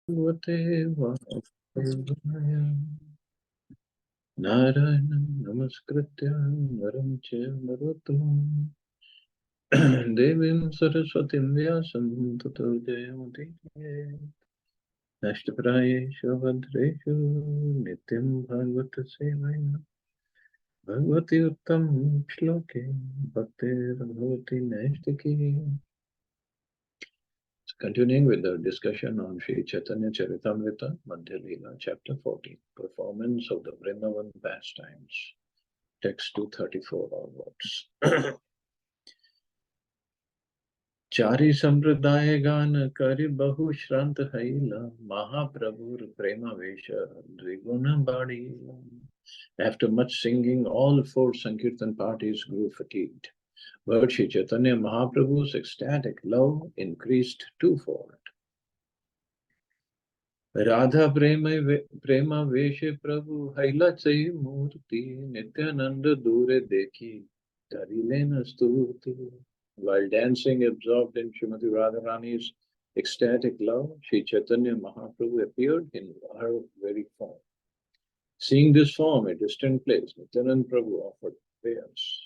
Bhagavate Vasudevaya Narayanam Namaskritya Naram Chaiva Narottamam Devim Saraswatim Vyasam Tato Jayamudire Nashtaprayeshu Bhadreshu Nityam Bhagavata Sevaya Bhagavati Uttam Shloke Bhaktir Bhavati Naistaki. Continuing with the discussion on Sri Chaitanya Charitamrita, Madhya Lila, Chapter 14, Performance of the Vrindavan Pastimes, Text 234 onwards. Chari Sampradaya Gana Kari Bahu Shrant Haila, Mahaprabhur Prema Vesha, Dviguna Badila. After much singing, all four Sankirtan parties grew fatigued. But Sri Chaitanya Mahaprabhu's ecstatic love increased twofold. Radha प्रेमा वेशे प्रभु हैला चई मूर्ति नित्यानंद दूरे देखी करिलेन स्तुति. While dancing absorbed in Srimati Radharani's ecstatic love, Sri Chaitanya Mahaprabhu appeared in her very form. Seeing this form at a distant place, Nityanand Prabhu offered prayers.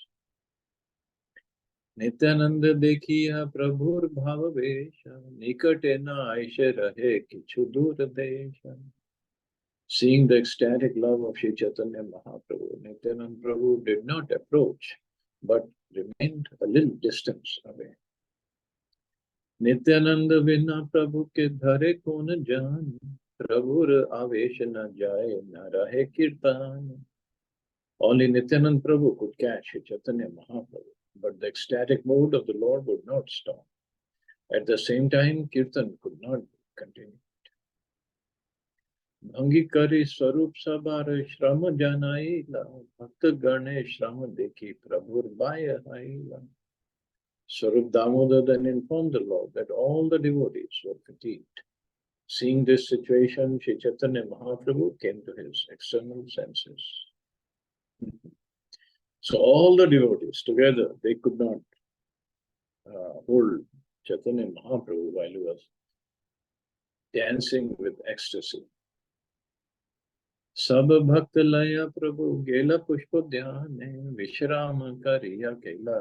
Nityanand देखिया प्रभुर भाव वेश निकटे न ऐसे रहे किछु दूर देश. Seeing the ecstatic love of Sri Chaitanya Mahaprabhu, Nityanand Prabhu did not approach, but remained a little distance away. Nityananda Vina Prabhu ke dhare kon jaan, Prabhur avesh na jaye na rahe kirtan. Only Nityanand Prabhu could catch Sri Chaitanya Mahaprabhu, but the ecstatic mood of the Lord would not stop. At the same time, kirtan could not continue. भंगी करी स्वरूप सबार श्रम जनाईला भक्त गणे श्रम देखी प्रभुर bye आईला. Swarup Damodar then informed the Lord that all the devotees were fatigued. Seeing this situation, Sri Chaitanya Mahaprabhu came to his external senses. So all the devotees together, they could not hold Chaitanya Mahaprabhu while he was dancing with ecstasy. सब भक्त लया प्रभु गेला पुष्प ध्यान विश्राम करिया केला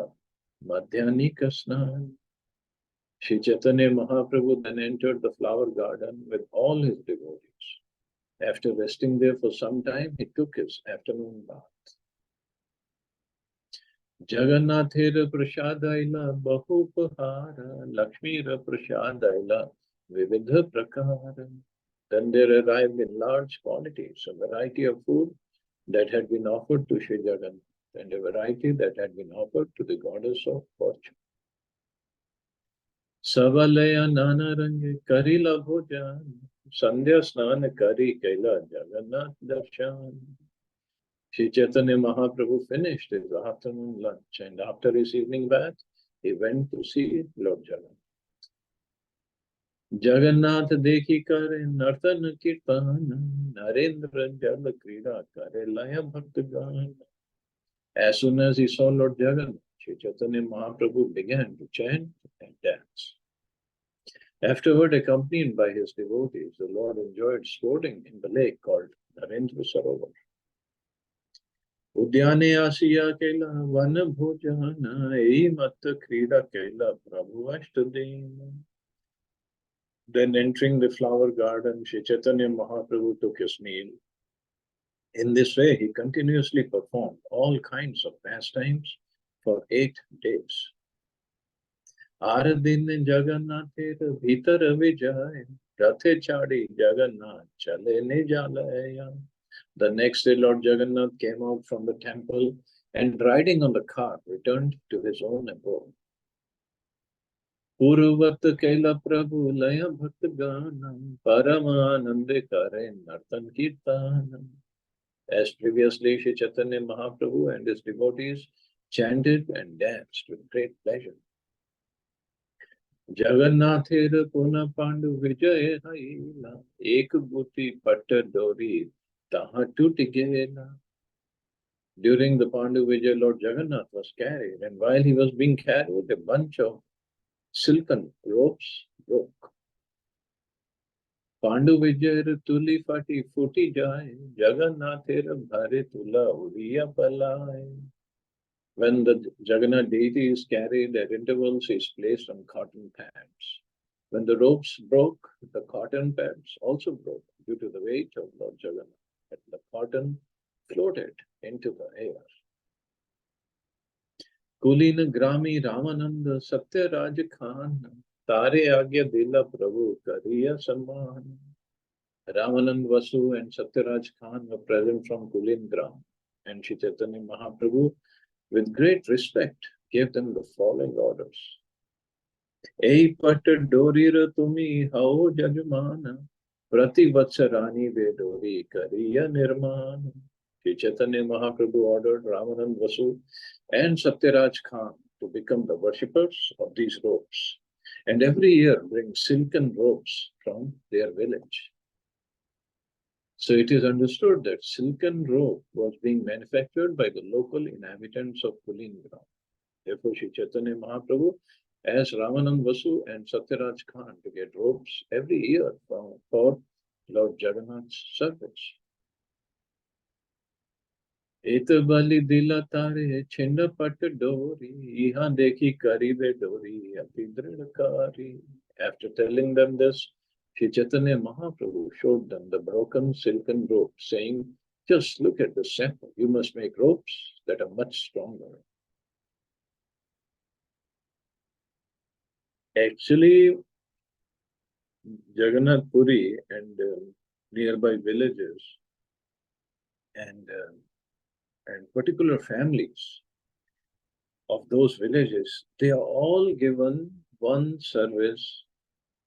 मध्यानिक स्नान. Sri Chaitanya Mahaprabhu then entered the flower garden with all his devotees. After resting there for some time, he took his afternoon bath. Jagannathera prasadaila bahupahara Lakshmira prasadaila vividha prakara. Then there arrived in large quantities a variety of food that had been offered to Sri Jagannath and a variety that had been offered to the goddess of fortune. Savalaya Nana Range Karila Bhojan Sandhya Snana Kari Kaila Jagannath Darshan. Sri Chaitanya Mahaprabhu finished his afternoon lunch and after his evening bath, he went to see Lord Jagannath. Jagannath देखी करे नर्तन कीर्तन नरेंद्र जल क्रीड़ा करे लय भक्त गान. As soon as he saw Lord Jagannath, Sri Chaitanya Mahaprabhu began to chant and dance. Afterward, accompanied by his devotees, the Lord enjoyed sporting in the lake called Narendra Sarovar. Udyane Asiya Kela Vana Bhojana Ei Matta Krida Kela Prabhu Ashtadena. Then entering the flower garden, Sri Chaitanya Mahaprabhu took his meal. In this way, he continuously performed all kinds of pastimes for 8 days. Aradin Jagannath Bhitar Vijay Rathe Chadi Jagannath Chale Nijalaya. The next day, Lord Jagannath came out from the temple and riding on the cart returned to his own abode. Purvat Kaila Prabhu Laya Bhakta Ganam Paramanande Kare Nartan Kirtanam. As previously, Sri Chaitanya Mahaprabhu and his devotees chanted and danced with great pleasure. Jagannathera Puna Pandu Vijay Haila Ek Buti Patta Dori Taha Tutigela. During the Pandu Vijay, Lord Jagannath was carried, and while he was being carried, a bunch of silken ropes broke. Pandu विजय तुली फाटी फूटी जाए, जगन्नाथेर भारे तुला Odia पलाए. When the Jagannath deity is carried at intervals, he is placed on cotton pads. When the ropes broke, the cotton pads also broke due to the weight of Lord Jagannath. And the cotton floated into the air. Kulina Grami Ramananda Satya Raj Khan Tare Agya Dila Prabhu Kariya Samman. Ramanand Vasu and Satyaraj Khan were present from Kulin Gram, and Shri Chaitanya Mahaprabhu, with great respect, gave them the following orders. Ei pat dorira tumi hao jajmana, prati vatsarani vedori kariya nirmana. Shri Chaitanya Mahaprabhu ordered Ramanand Vasu and Satyaraj Khan to become the worshippers of these ropes, and every year bring silken ropes from their village. So it is understood that silken rope was being manufactured by the local inhabitants of Kulingram. Therefore, Sri Chaitanya Mahaprabhu asked Ramanand Vasu and Satyaraj Khan to get ropes every year for Lord Jagannath's service. Eta bali dila tare chinda pat dori, iha dekhi karibe dori ati dridakari. After telling them this, Sri Chaitanya Mahaprabhu showed them the broken silken rope, saying, just look at the sample. You must make ropes that are much stronger. Actually, Jagannath Puri and nearby villages and particular families of those villages, they are all given one service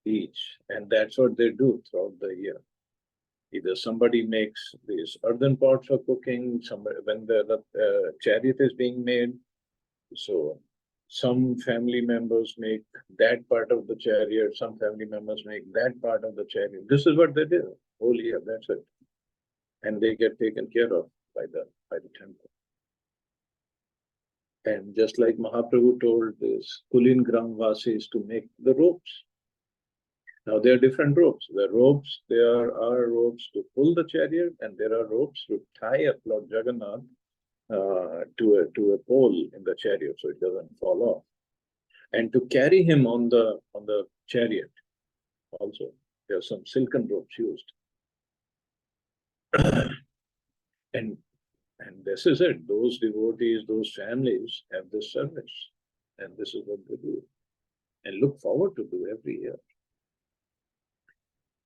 each, and that's what they do throughout the year. Either somebody makes these earthen pots for cooking, somebody, when the chariot is being made, so some family members make that part of the chariot, some family members make that part of the chariot. This is what they do whole year, that's it. And they get taken care of by the temple. And just like Mahaprabhu told this Kulin Gram Vasis to make the ropes. Now there are different ropes. The ropes, there are ropes to pull the chariot, and there are ropes to tie up Lord Jagannath to a pole in the chariot so it doesn't fall off, and to carry him on the chariot. Also, there are some silken ropes used, and this is it. Those devotees, those families have this service, and this is what they do, and look forward to do every year.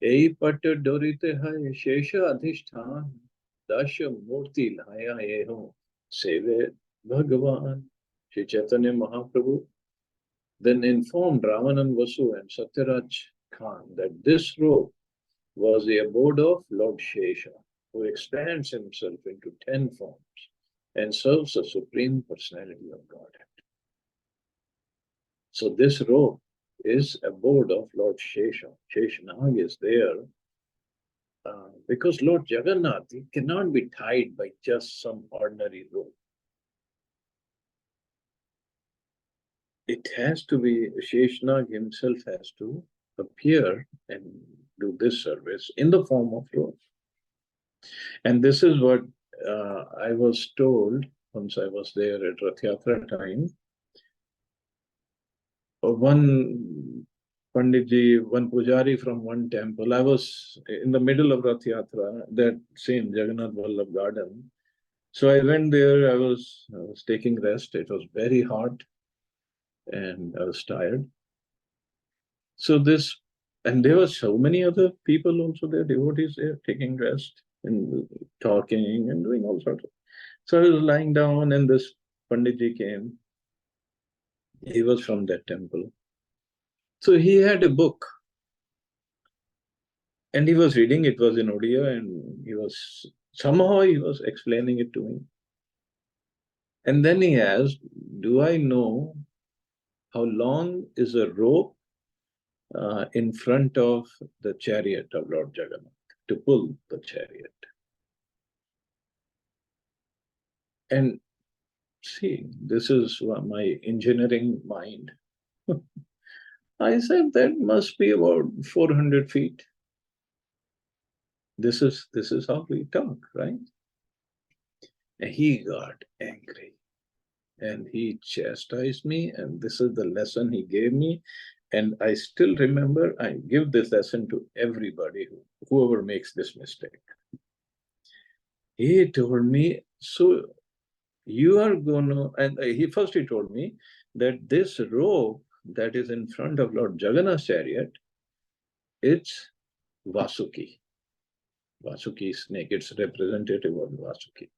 Ei pat dorite hai shesha adhishtan, dasha murti laya eho seve Bhagavan. Shri Chaitanya Mahaprabhu then informed Ramanand Vasu and Satyaraj Khan that this rope was the abode of Lord Shesha, who expands himself into 10 forms and serves the Supreme Personality of Godhead. So this rope is abode of Lord Shesha. Sheshanag is there because Lord Jagannath, he cannot be tied by just some ordinary rope. It has to be, Sheshanag himself has to appear and do this service in the form of rope. And this is what I was told once I was there at Rath Yatra time. One Panditji, one Pujari from one temple. I was in the middle of Rath Yatra, that same Jagannath Vallabh garden. So I went there, I was taking rest. It was very hot and I was tired. So and there were so many other people also there, devotees there, taking rest and talking and doing all sorts of. So I was lying down and this Panditji came. He was from that temple. So he had a book and he was reading, it was in Odia, and somehow he was explaining it to me. And then he asked, do I know how long is a rope in front of the chariot of Lord Jagannath to pull the chariot? And see, this is my engineering mind. I said that must be about 400 feet. This is how we talk, right? And he got angry and he chastised me, and this is the lesson he gave me. And I still remember, I give this lesson to everybody, whoever makes this mistake. He told me, so you are gonna, and he told me that this rope that is in front of Lord Jagannath's chariot, it's Vasuki. Vasuki snake, it's representative of Vasuki.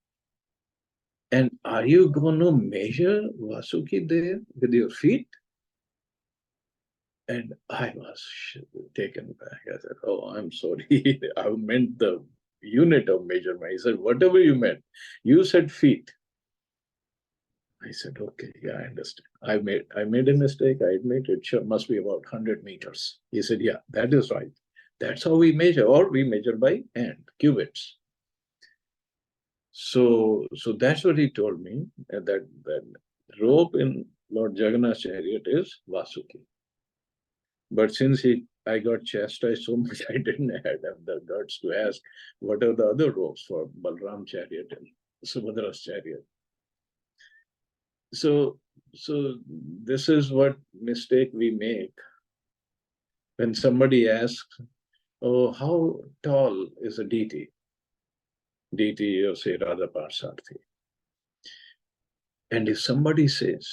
And are you going to measure Vasuki there with your feet? And I was taken back. I said, oh, I'm sorry. I meant the unit of measurement. He said, whatever you meant. You said feet. I said, okay, yeah, I understand. I made a mistake. I admit it must be about 100 meters. He said, yeah, that is right. That's how we measure, or we measure by hand, cubits. So that's what he told me, that rope in Lord Jagannath's chariot is Vasuki. But since I got chastised so much, I didn't have the guts to ask what are the other ropes for Balram chariot and Subhadra's chariot. So this is what mistake we make when somebody asks, oh, how tall is a deity? Deity of, say, Radha Parsarthi. And if somebody says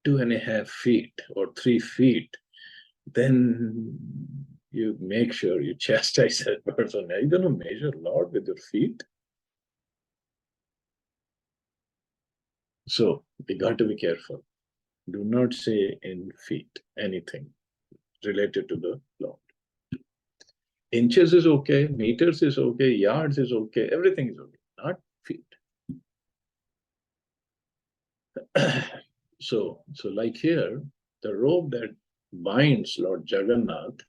2.5 feet or 3 feet, then you make sure you chastise that person. Are you going to measure Lord with your feet? So we got to be careful. Do not say in feet anything related to the Lord. Inches is okay, meters is okay, yards is okay, everything is okay, not feet. So like here, the robe that binds Lord Jagannath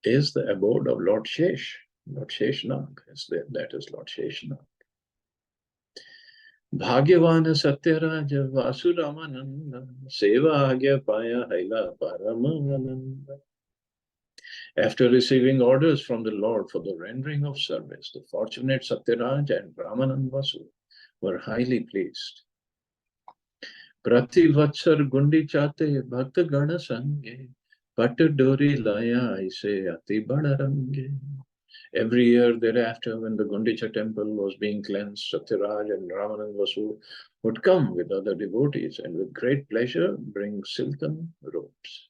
is the abode of Lord Shesh. Lord Sheshnag, that is Lord Sheshnag. भाग्यवान सत्यराज वासुरामानंद सेवा आज्ञा पाया हैला paramananda. After receiving orders from the Lord for the rendering of service, the fortunate Satyaraj and Ramanand Vasu were highly pleased. Prati Vatsar Gundi Chate Bhakta Gana Sange Pat Dori Laya Aise Ati Badarange. Every year thereafter, when the Gundicha temple was being cleansed, Satyaraj and Ramanand Vasu would come with other devotees and with great pleasure bring silken robes.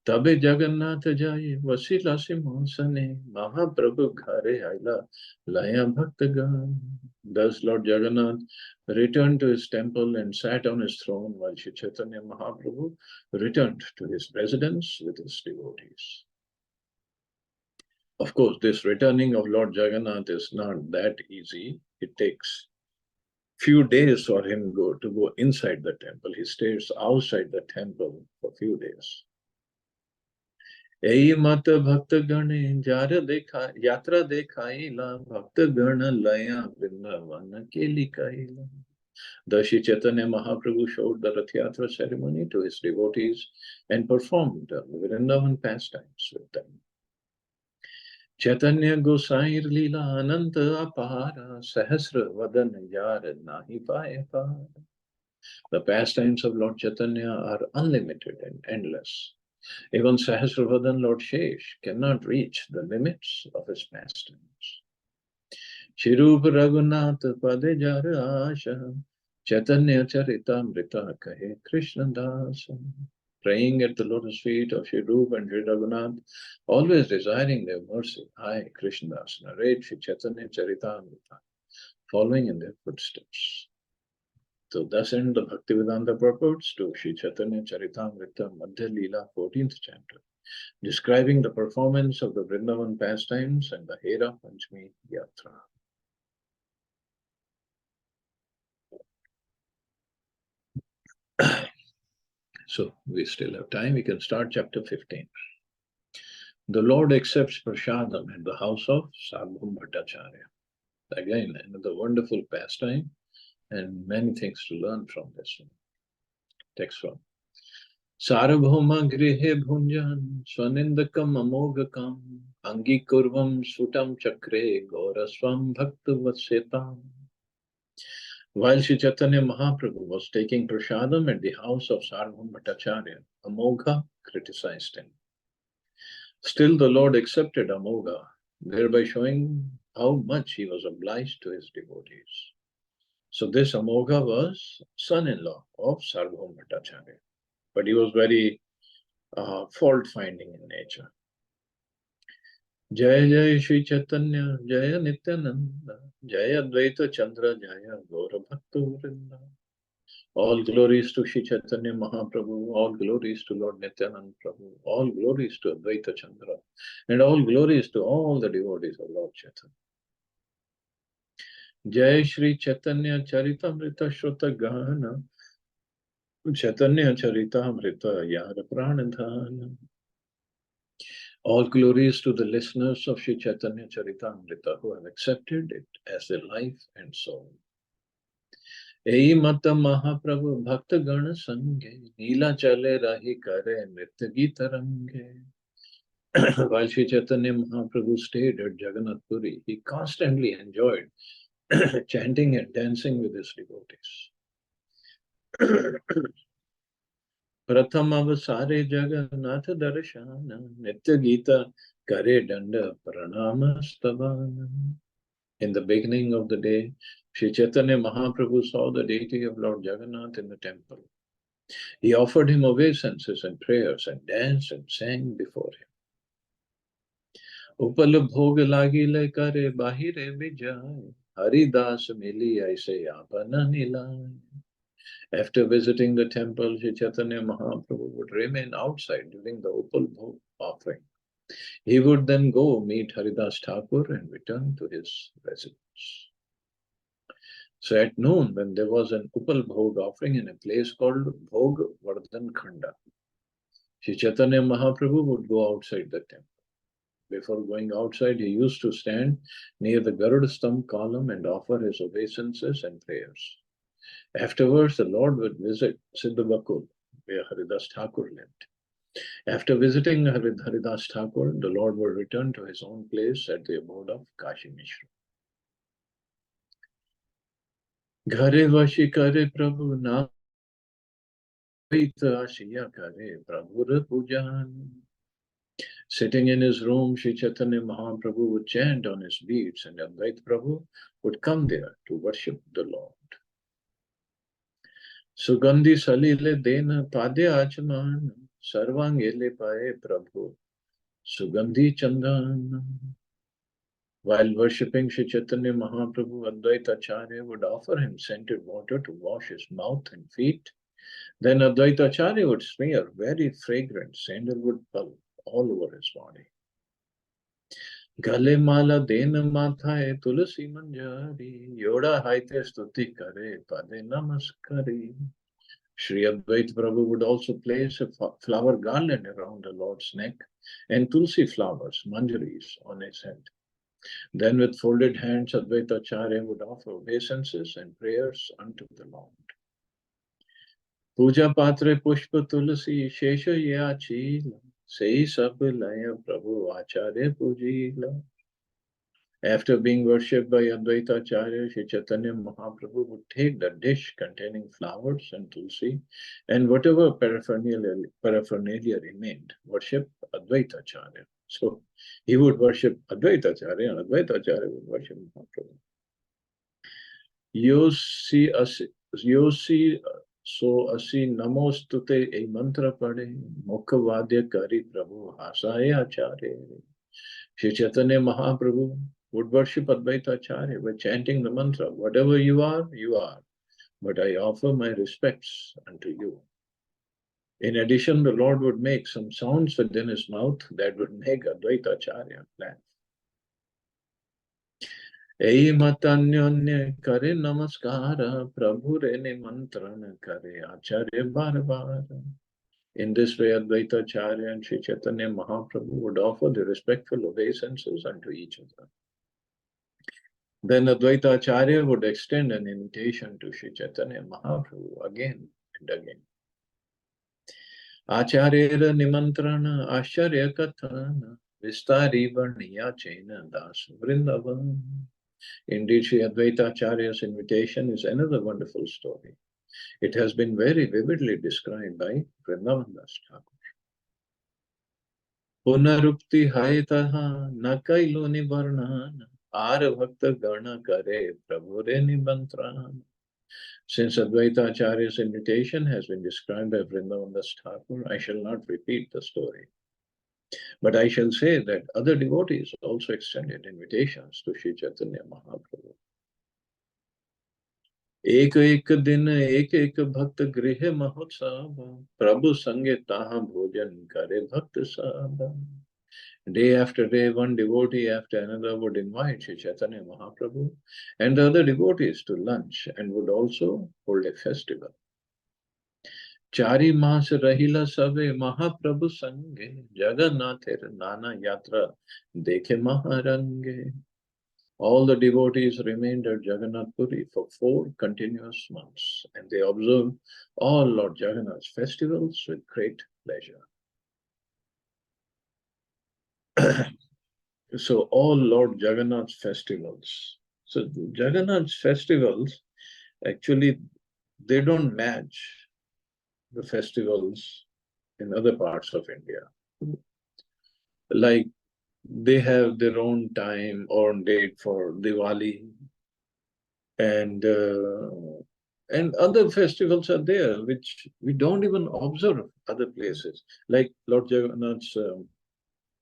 Tabe Jagannath Jai Vasila Simhasane Mahaprabhu Ghare Aila Laya Bhaktagan. Thus Lord Jagannath returned to his temple and sat on his throne while Shri Chaitanya Mahaprabhu returned to his residence with his devotees. Of course, this returning of Lord Jagannath is not that easy. It takes few days for him to go inside the temple. He stays outside the temple for a few days. Ei mat bhakta gane jara dekha yatra dekhaila bhakta gana laya vrindavana keli kaila. Thus Shri Chaitanya Mahaprabhu showed the Rath Yatra ceremony to his devotees and performed the Vrindavan pastimes with them. Chaitanya Gosair Lila Ananta Apara Sahasra Vadan Yar Nahi Paye Par. The pastimes of Lord Chaitanya are unlimited and endless. Even Sahasravadan Lord Shesh cannot reach the limits of his pastimes. Shirup Raghunath Pade Jara Asha Chaitanya Charitamrita Kahe Krishna Dasa. Praying at the lotus feet of Shri Rupa and Shri Raghunath, always desiring their mercy, I, Krishnadas, narrate Shri Chaitanya Charitamrita, following in their footsteps. So thus end the Bhaktivedanta purports to Shri Chaitanya Charitamrita, Madhya Lila, 14th chapter, describing the performance of the Vrindavan pastimes and the Hera Panchami Yatra. So we still have time. We can start chapter 15. The Lord accepts prasadam at the house of Sarvabhauma Bhattacharya. Again, another wonderful pastime and many things to learn from this one. Text 1. Sarvabhauma grihe bhunjan swanindakam amogakam Angikurvam sutam chakre gaurasvam bhaktavasetam. While Sri Chaitanya Mahaprabhu was taking prasadam at the house of Sarvabhauma Bhattacharya, Amogha criticized him. Still the Lord accepted Amogha, thereby showing how much he was obliged to his devotees. So this Amogha was son-in-law of Sarvabhauma Bhattacharya, but he was very fault-finding in nature. Jaya Jaya Shri Chaitanya, Jaya Nityananda, Jaya Advaita Chandra, Jaya Gaura Bhakta Vrinda. All glories to Shri Chaitanya Mahaprabhu, all glories to Lord Nityananda Prabhu, all glories to Advaita Chandra, and all glories to all the devotees of Lord Chaitanya. Jai Shri Chaitanya Charitamrita Shrota Gana, Chaitanya Charitamrita Yara Pranadhana. All glories to the listeners of Shri Chaitanya Charitamrita who have accepted it as their life and soul. Ei mata Mahaprabhu Bhakta Gana Sange, Nila Chale Rahi Kare Nritya Gitarange. While Shri Chaitanya Mahaprabhu stayed at Jagannath Puri, he constantly enjoyed chanting and dancing with his devotees. Pratham avasare Jagannath darshana, Nitya Gita Kare Danda Pranama Stavana. In the beginning of the day, Sri Chaitanya Mahaprabhu saw the deity of Lord Jagannath in the temple. He offered him obeisances and prayers and danced and sang before him. Upal bhog lagile kare bahire vijay, Haridas mili aise apana nilay. After visiting the temple, Sri Chaitanya Mahaprabhu would remain outside during the Upal bhog offering. He would then go meet Haridas Thakur and return to his residence. So at noon, when there was an Upal Bhog offering in a place called Bhog Vardhan Khanda, Sri Chaitanya Mahaprabhu would go outside the temple. Before going outside, he used to stand near the Garuda Stamp column and offer his obeisances and prayers. Afterwards, the Lord would visit Siddhavakul, where Haridas Thakur lived. After visiting Haridas Thakur, the Lord would return to his own place at the abode of Kashi Mishra. Ghare vashi kare Prabhu naam Ashiya kare Prabhur pujan. Sitting in his room, Sri Chaitanya Mahaprabhu would chant on his beads, and Advaita Prabhu would come there to worship the Lord. Sugandhi salile dena padya achaman, sarvangele pae Prabhu, Sugandhi chandan. While worshipping Sri Chaitanya Mahaprabhu, Advaita Acharya would offer him scented water to wash his mouth and feet. Then Advaita Acharya would smear very fragrant sandalwood pulp all over his body. Gale mala dena mathaye tulasi manjari, yoda haite stuti kare pade namaskari. Sri Advaita Prabhu would also place a flower garland around the Lord's neck and tulsi flowers, manjaris, on his head. Then with folded hands, Advaita Acharya would offer obeisances and prayers unto the Lord. Puja patre pushpa tulasi shesha yachila, sei sab laya Prabhu Acharya pujila. After being worshipped by Advaita Acharya, Sri Chaitanya Mahaprabhu would take the dish containing flowers and tulsi and whatever paraphernalia remained, worship Advaita Acharya. So he would worship Advaita Acharya and Advaita Acharya would worship Mahaprabhu. Yosi so asi namostute a mantra pade, mukha vadya kari Prabhu hasaya Acharya. Sri Chaitanya Mahaprabhu would worship Advaita Acharya by chanting the mantra, whatever you are, but I offer my respects unto you. In addition, the Lord would make some sounds within his mouth that would make Advaita Acharya laugh. Ei matanyonye kare namaskara, Prabhu rene mantrana kare Acharya bar. In this way, Advaita Acharya and Sri Chaitanya Mahaprabhu would offer the respectful obeisances unto each other. Then Advaita Acharya would extend an invitation to Sri Chaitanya Mahaprabhu again and again. Acharyera nimantrana asharya kathana Vistari Varniya Chena Das Vrindavan. Indeed, Sri Advaita Acharya's invitation is another wonderful story. It has been very vividly described by Vrindavan Das Thakur. पुनरुक्ति है तहा न कैलो निवर्णन are भक्त गण करे प्रभु रे निमंत्रण. Since Advaita Acharya's invitation has been described by Vrindavan Das Thakur, I shall not repeat the story. But I shall say that other devotees also extended invitations to Sri Chaitanya Mahaprabhu. एक एक दिन एक एक भक्त गृह महोत्सव प्रभु संगे ताहा भोजन करे भक्त सब. Day after day, one devotee after another would invite Sri Chaitanya Mahaprabhu and the other devotees to lunch and would also hold a festival. Chari mas rahila sabe Mahaprabhu sange Jagannather nana yatra dekhe maharange. All the devotees remained at Jagannath Puri for 4 continuous months, and they observed all Lord Jagannath's festivals with great pleasure. So all Lord Jagannath's festivals. So Jagannath's festivals, actually, they don't match the festivals in other parts of India. Like they have their own time or date for Diwali, and other festivals are there which we don't even observe other places. Like Lord Jagannath's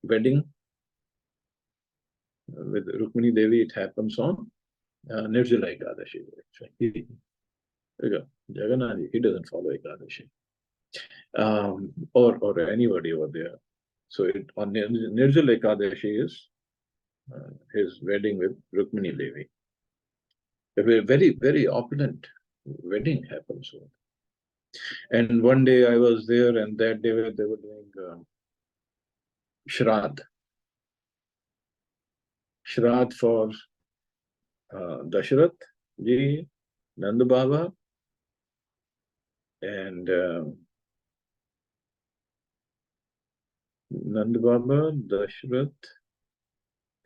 wedding with Rukmini Devi, it happens on Nirjala Ekadashi. Jagannath, he doesn't follow Ekadashi. Or anybody over there. So on Nirjala Ekadashi is his wedding with Rukmini Devi. A very, very opulent wedding happens. And one day I was there, and that day they were doing Shrad. Shrad for Dashrath Ji, Nanda Baba, and Nanda Baba, Dashrath,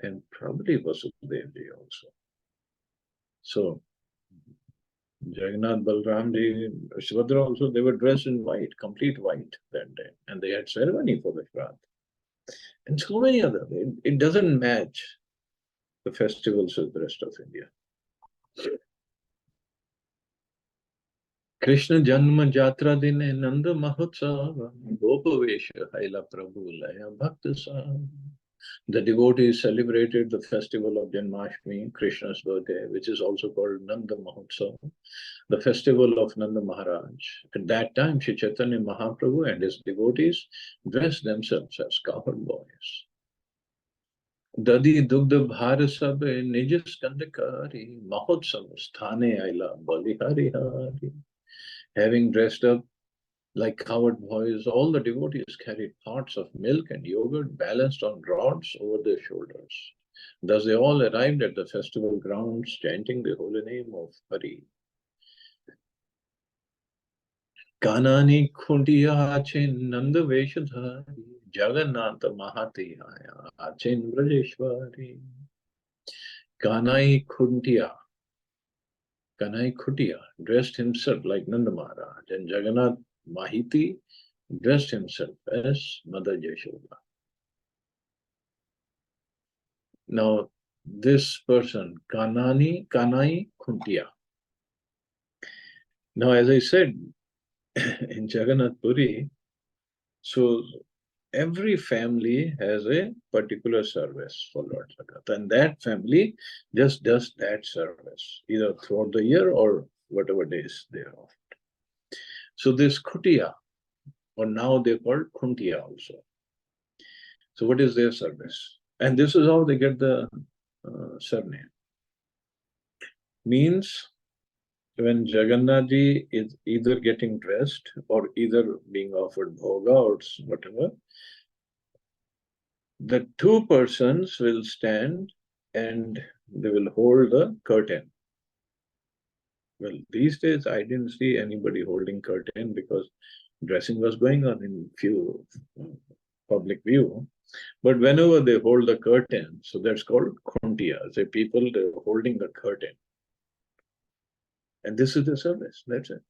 and probably Vasudev Ji also. So Jagannath, Balram Ji, Subhadra also, they were dressed in white, complete white that day, and they had ceremony for the Shrad. And so many other. It doesn't match the festivals of the rest of India. Krishna Janma Jatra Dine Nanda Mahotsava Gopavesha Haila Prabhu Laya Bhakta Sa. The devotees celebrated the festival of Janmashtami, Krishna's birthday, which is also called Nanda Mahotsava, the festival of Nanda Maharaj. At that time, Sri Chaitanya Mahaprabhu and his devotees dressed themselves as cowherd boys. Dadi Dugdha Bhara Sabe Nijas Kandakari Mahotsav Sthane Aila Balihari Hari. Having dressed up like cowherd boys, all the devotees carried pots of milk and yogurt balanced on rods over their shoulders. Thus they all arrived at the festival grounds chanting the holy name of Hari. Kanani Khundiya Achin Nanda Veshadhari Jagannatha Mahati Aya Achin Brajeshwari. Kanai Khutiya dressed himself like Nanda Maharaj, and Jagannath Mahiti dressed himself as Mother Yashoda. Now, this person, Kanai Khuntiya. Now, as I said, in Jagannath Puri, so every family has a particular service for Lord Jagannath, and that family just does that service, either throughout the year or whatever days they are off. So this Khutiya, or now they're called Khuntiya also. So what is their service? And this is how they get the surname. Means when Jagannath Ji is either getting dressed or either being offered bhoga or whatever, the 2 persons will stand and they will hold the curtain. Well, these days I didn't see anybody holding curtain because dressing was going on in few public view. But whenever they hold the curtain, so that's called khuntia. The people they're holding the curtain. And this is the service. That's it.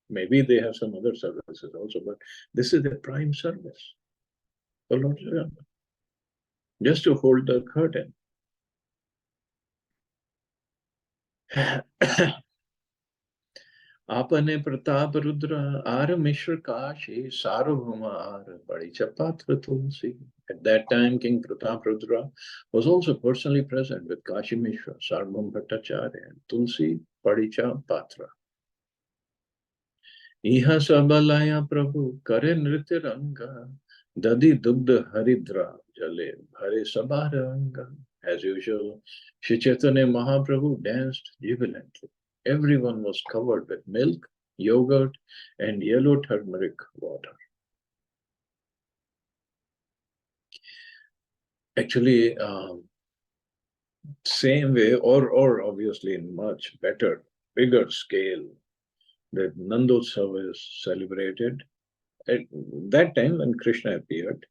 Maybe they have some other services also, but this is the prime service for Lord Jagannath. Just to hold the curtain. आपने प्रताप रुद्र आर मिश्र काशी सार्वभौम आर परिचपात्र Tulsi. At that time, King Pratap Rudra was also personally present with Kashi Mishra, Sarvabhauma Bhattacharya, and Tulsi Paricha Patra. Iha sabalaya Prabhu kare nritya ranga, dadi dugdha haridra jale bhare sabaranga. As usual, Shri Chaitanya Mahaprabhu danced jubilantly. Everyone was covered with milk, yogurt, and yellow turmeric water. Actually, same way, or obviously in much better, bigger scale, that Nandotsav is celebrated. At that time when Krishna appeared,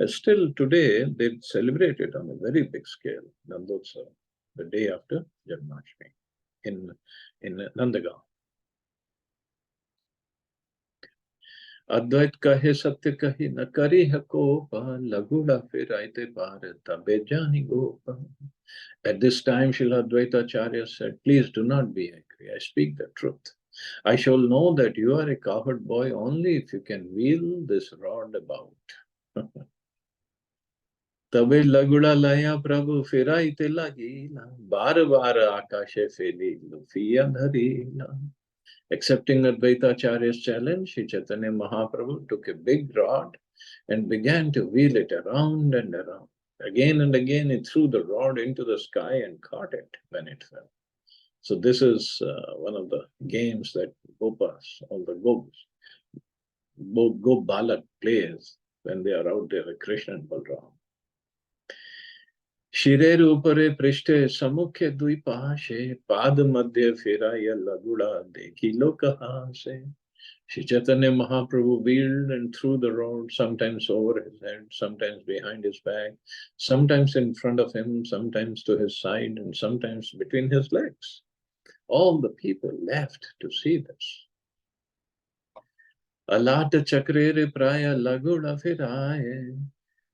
still today they celebrate it on a very big scale, Nandotsav, the day after Janmashtami in Nandagaon. Advait kahe satya kahi na kari hakopa laguda firaite par tabe jani gopa. At this time, Srila Advaitacharya said, please do not be angry. I speak the truth. I shall know that you are a cowherd boy only if you can wheel this rod about. तबे लगुड़ा लया प्रभु फिराइते लगीला बार बार आकाशे फेली लुफिया धरीला. Accepting Advaitacharya's challenge, Sri Chaitanya Mahaprabhu took a big rod and began to wheel it around and around. Again and again, he threw the rod into the sky and caught it when it fell. So this is one of the games that Gopas, all the Go Balak plays when they are out there with Krishna and Balram. शिरेर ऊपरे पृष्ठे सम्मुखे द्विपाशे पाद मध्य फिराय लगुड़ा देखी लो कहाँ से. Shri Chaitanya Mahaprabhu wheeled and threw the rod, sometimes over his head, sometimes behind his back, sometimes in front of him, sometimes to his side, and sometimes between his legs. All the people left to see this. Alat chakrere praya laguda firaye,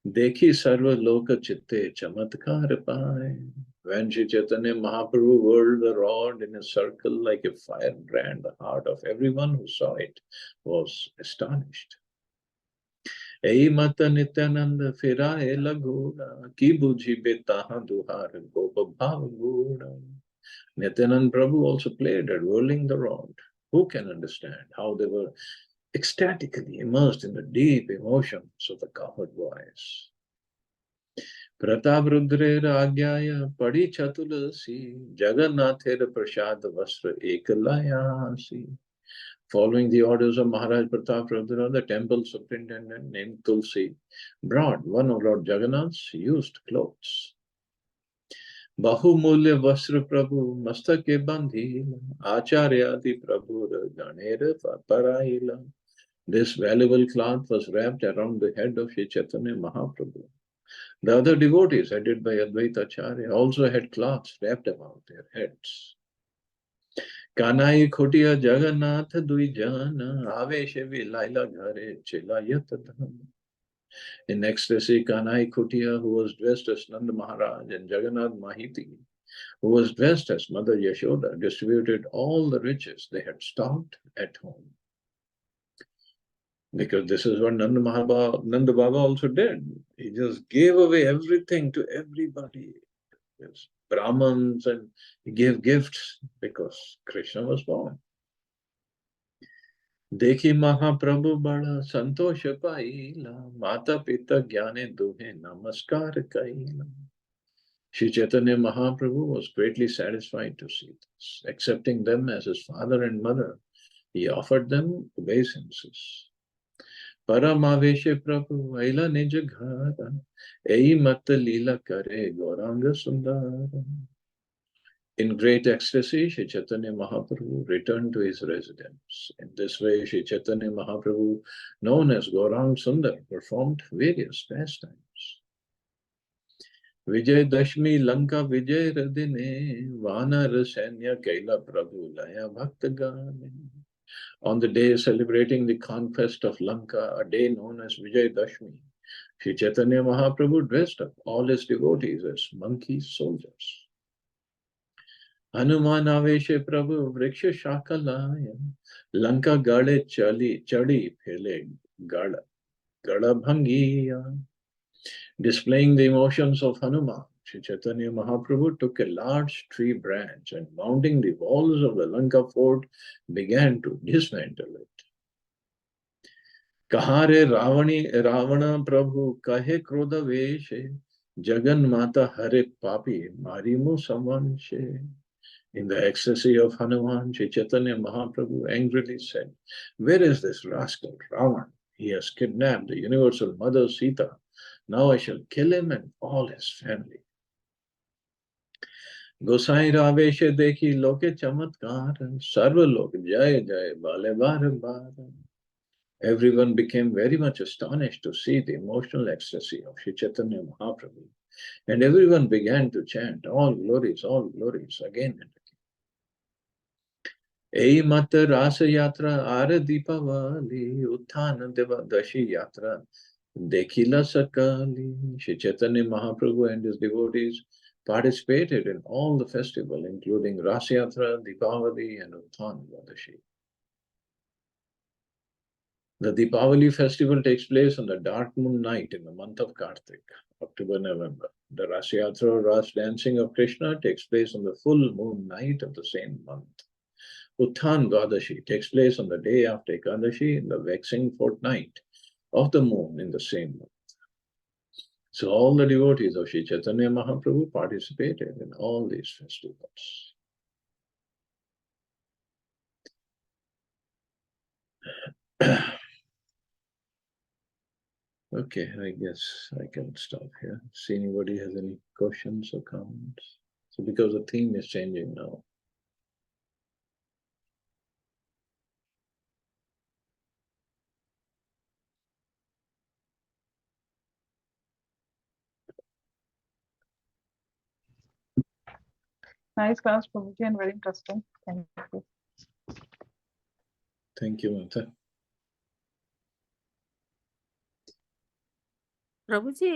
dekhi sarva loka chitte chamatkar paaye. When Shri Chaitanya Mahaprabhu whirled the rod in a circle like a firebrand, the heart of everyone who saw it was astonished. Ei mata nityananda firaye laguda, ki bujhi betaha duhar gopa bhavaguda. Nityanand Prabhu also played at whirling the rod. Who can understand how they were ecstatically immersed in the deep emotions of the cowherd boys? Pratap Rudrera Agyaya Padi Chatulasi Jagannather Prasad Vastra Ekalayasi. Following the orders of Maharaj Pratap Rudra, the temple superintendent named Tulsi brought one of Lord Jagannath's used clothes. Bahumulya Vasra Prabhu Mastake Bandhila Acharyati Prabhu Ganera Paraila. This valuable cloth was wrapped around the head of Shri Chaitanya Mahaprabhu. The other devotees, headed by Advaitacharya, also had cloths wrapped about their heads. Kanai Khotiya Jagannath Duijana Aveshe Vilaila Ghare Chilayatadham. In ecstasy, Kanai Khotiya, who was dressed as Nanda Maharaj, and Jagannath Mahiti, who was dressed as Mother Yashoda, distributed all the riches they had stocked at home. Because this is what Nanda Baba also did. He just gave away everything to everybody. Yes. Brahmins, and he gave gifts because Krishna was born. Dekhi Mahaprabhu bada santosha paila, mata pita jnane duhe namaskar kaila. Shri Chaitanya Mahaprabhu was greatly satisfied to see this. Accepting them as his father and mother, he offered them obeisances. Paramaveshe Prabhu Aila Nija Ghara, Ei Madhya Lila Kare Gauranga Sundara. In great ecstasy, Shri Chaitanya Mahaprabhu returned to his residence. In this way, Shri Chaitanya Mahaprabhu, known as Gaurang Sundar, performed various pastimes. विजय दशमी लंका विजय दिने वानर सैन्य कैला प्रभु लया भक्त गाने. On the day celebrating the conquest of Lanka, a day known as Vijay Dashmi, Sri Chaitanya Mahaprabhu dressed up all his devotees as monkey soldiers. Hanuman Aveshe Prabhu Vriksha Shakalaya Lanka Gade Chadi Phele Gada Bhangiya. Displaying the emotions of Hanuman, Sri Chaitanya Mahaprabhu took a large tree branch and mounting the walls of the Lanka fort began to dismantle it. Kahare Ravana Prabhu kahe krodha veshe Jagan Mata Hare Papi Marimu Samanshe. In the ecstasy of Hanuman, Sri Chaitanya Mahaprabhu angrily said, "Where is this rascal Ravan? He has kidnapped the universal mother Sita. Now I shall kill him and all his family." Gosai Raveshe dekhi loke chamatkar, sarva lok jai jai bale bar bar. Everyone became very much astonished to see the emotional ecstasy of Sri Chaitanya Mahaprabhu, and everyone began to chant, all glories, again and again. Ei mat rasa yatra are Deepavali, Utthana Devadashi yatra, Dekhila Sakali. Sri Chaitanya Mahaprabhu and his devotees participated in all the festivals, including Rasa Yatra, Deepavali, and Utthana Devadashi. The Deepavali festival takes place on the dark moon night in the month of Kartik, October-November. The Rasa Yatra or Ras dancing of Krishna takes place on the full moon night of the same month. Uttan Dwadashi takes place on the day after Ekadashi in the vexing fortnight of the moon in the same month. So all the devotees of Sri Chaitanya Mahaprabhu participated in all these festivals. Okay, I guess I can stop here. See anybody has any questions or comments? So because the theme is changing now. Nice class, Prabhuji, and very interesting. Thank you. Thank you, Mata. Prabhu ji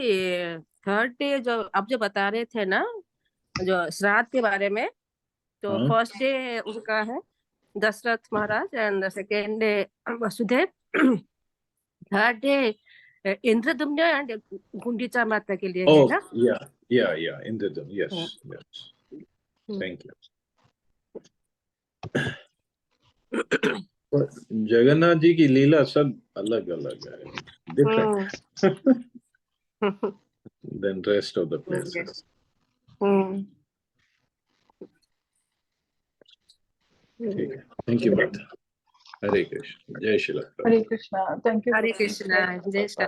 third day जो आप जो बता रहे थे ना जो श्राद्ध के बारे में तो फर्स्ट डे उनका है Dasharath Maharaj and second day Vasudev third day Indradyumna and Gundicha Mata के लिए है ना yeah Indradum, yes. Thank you. Jagannath ji की लीला सब अलग अलग है, different than rest of the places. ठीक है, thank you, Mata. Hare Krishna, Jai Shri Prabhupada. Hare Krishna. Thank you. हरे कृष्णा जय श्री